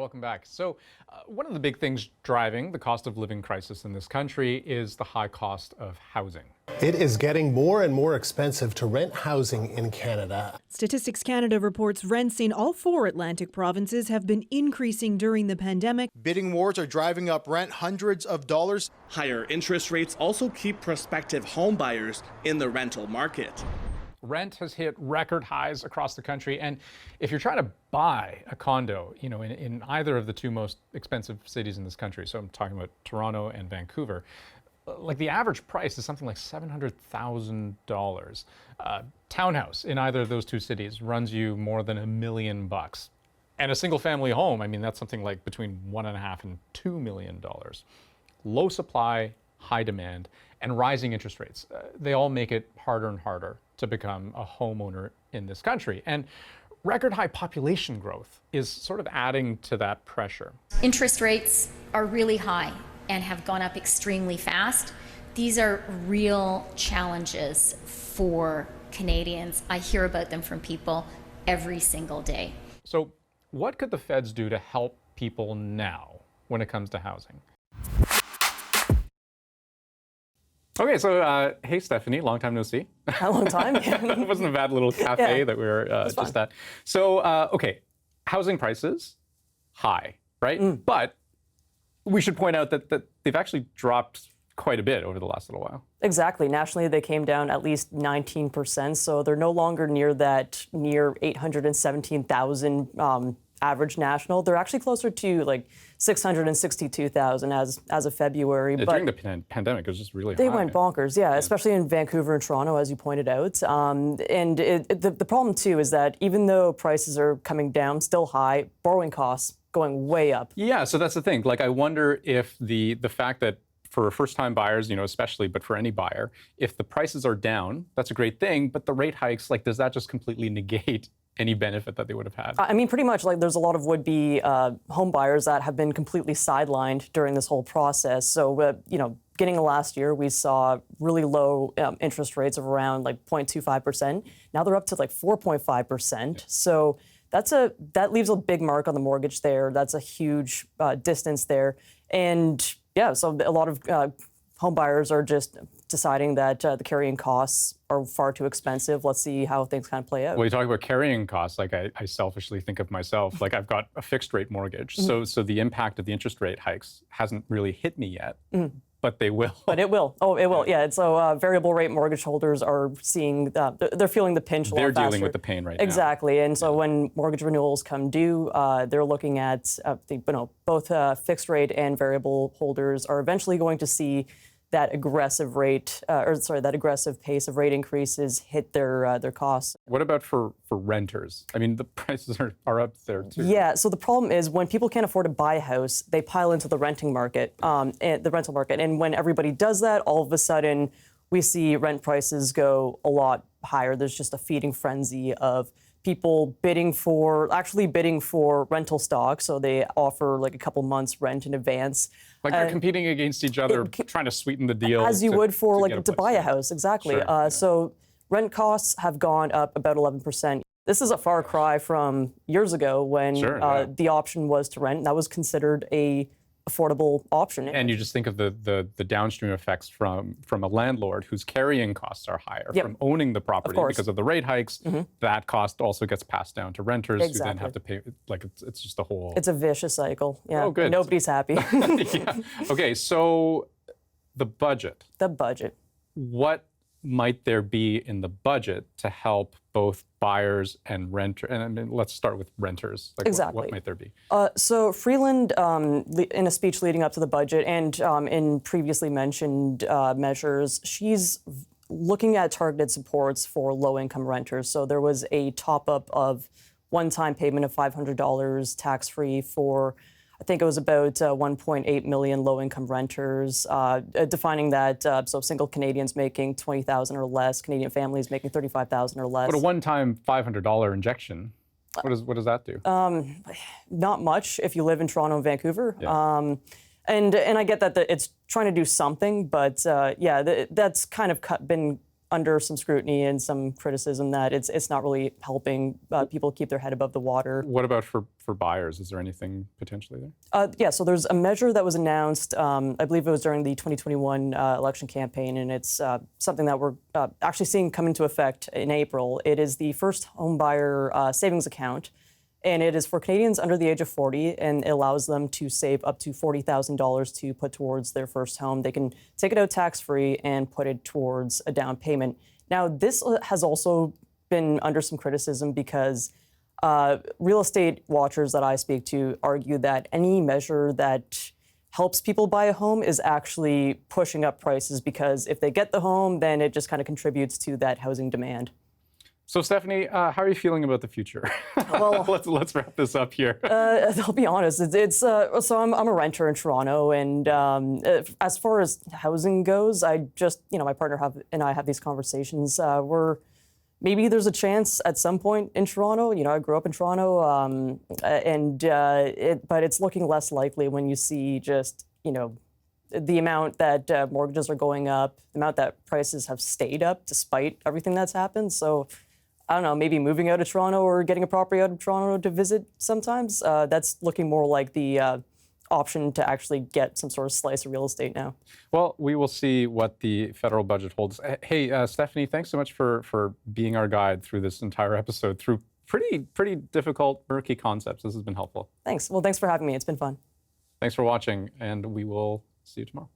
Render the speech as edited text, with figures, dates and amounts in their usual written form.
welcome back. So one of the big things driving the cost of living crisis in this country is the high cost of housing. It is getting more and more expensive to rent housing in Canada. Statistics Canada reports rents in all 4 Atlantic provinces have been increasing during the pandemic. Bidding wars are driving up rent hundreds of dollars. Higher interest rates also keep prospective home buyers in the rental market. Rent has hit record highs across the country, and if you're trying to buy a condo, in either of the 2 most expensive cities in this country, so I'm talking about Toronto and Vancouver, like the average price is something like $700,000. Townhouse in either of those 2 cities runs you more than $1 million. And a single family home, I mean, that's something like between $1.5 and $2 million. Low supply, high demand, and rising interest rates. They all make it harder and harder to become a homeowner in this country. And record high population growth is sort of adding to that pressure. Interest rates are really high and have gone up extremely fast. These are real challenges for Canadians. I hear about them from people every single day. So what could the feds do to help people now when it comes to housing? Okay, so hey, Stephanie, long time no see. A long time. It wasn't a bad little cafe that we were just at. So, okay, housing prices, high, right? But we should point out that they've actually dropped quite a bit over the last little while. Exactly. Nationally, they came down at least 19%, so they're no longer near 817,000 average national. They're actually closer to like 662,000 as of February. Yeah, during the pandemic, it was just really high. They went bonkers, yeah, especially in Vancouver and Toronto, as you pointed out. The problem, too, is that even though prices are coming down, still high, borrowing costs going way up. Yeah, so that's the thing. Like, I wonder if the fact that for first-time buyers, especially, but for any buyer, if the prices are down, that's a great thing. But the rate hikes, like, does that just completely negate any benefit that they would have had? I mean, pretty much, like, there's a lot of would-be home buyers that have been completely sidelined during this whole process. So, beginning of last year, we saw really low interest rates of around like 0.25%. Now they're up to like 4.5%. Yeah. So that leaves a big mark on the mortgage there. That's a huge distance there. And yeah, so a lot of home buyers are just deciding that the carrying costs are far too expensive. Let's see how things kind of play out. Well, you talk about carrying costs, like I selfishly think of myself, like I've got a fixed rate mortgage. So the impact of the interest rate hikes hasn't really hit me yet, but they will. But it will. Oh, it will. Yeah. So variable rate mortgage holders are seeing, they're feeling the pinch a lot faster. They're dealing with the pain right now. Exactly. And so when mortgage renewals come due, they're looking at, both fixed rate and variable holders are eventually going to see that aggressive pace of rate increases hit their costs. What about for renters? I mean, the prices are up there too. Yeah. So the problem is when people can't afford to buy a house, they pile into the rental market. And when everybody does that, all of a sudden we see rent prices go a lot higher. There's just a feeding frenzy of people bidding for rental stock. So they offer like a couple months rent in advance. Like they're competing against each other, trying to sweeten the deal. As you would for to buy a house, exactly. Sure. So rent costs have gone up about 11%. This is a far cry from years ago when the option was to rent. That was considered a affordable option. And you just think of the downstream effects from a landlord whose carrying costs are higher from owning the property because of the rate hikes. That cost also gets passed down to renters who then have to pay. Like it's just a whole. It's a vicious cycle. Yeah. Oh, good. Nobody's happy. Yeah. Okay, so the budget. The budget. What might there be in the budget to help both buyers and renters? And I mean, let's start with renters. Like exactly. What might there be? So Freeland, in a speech leading up to the budget and in previously mentioned measures, she's looking at targeted supports for low-income renters. So there was a top-up of one-time payment of $500 tax-free for, I think it was about 1.8 million low-income renters, defining that so single Canadians making $20,000 or less, Canadian families making $35,000 or less. But a one-time $500 injection, what does that do? Not much if you live in Toronto and Vancouver. Yeah. And I get that it's trying to do something, but that's kind of been under some scrutiny and some criticism that it's not really helping people keep their head above the water. What about for buyers? Is there anything potentially there? Yeah, so there's a measure that was announced, I believe it was during the 2021 election campaign, and it's something that we're actually seeing come into effect in April. It is the first home buyer savings account. And it is for Canadians under the age of 40, and it allows them to save up to $40,000 to put towards their first home. They can take it out tax-free and put it towards a down payment. Now, this has also been under some criticism because real estate watchers that I speak to argue that any measure that helps people buy a home is actually pushing up prices, because if they get the home, then it just kind of contributes to that housing demand. So, Stephanie, how are you feeling about the future? Well, let's wrap this up here. I'll be honest. So I'm a renter in Toronto, and as far as housing goes, I just my partner and I have these conversations. Maybe there's a chance at some point in Toronto. I grew up in Toronto, but it's looking less likely when you see just the amount that mortgages are going up, the amount that prices have stayed up despite everything that's happened. So I don't know, maybe moving out of Toronto or getting a property out of Toronto to visit sometimes. That's looking more like the option to actually get some sort of slice of real estate now. Well, we will see what the federal budget holds. Hey, Stephanie, thanks so much for being our guide through this entire episode, through pretty difficult, murky concepts. This has been helpful. Thanks. Well, thanks for having me. It's been fun. Thanks for watching, and we will see you tomorrow.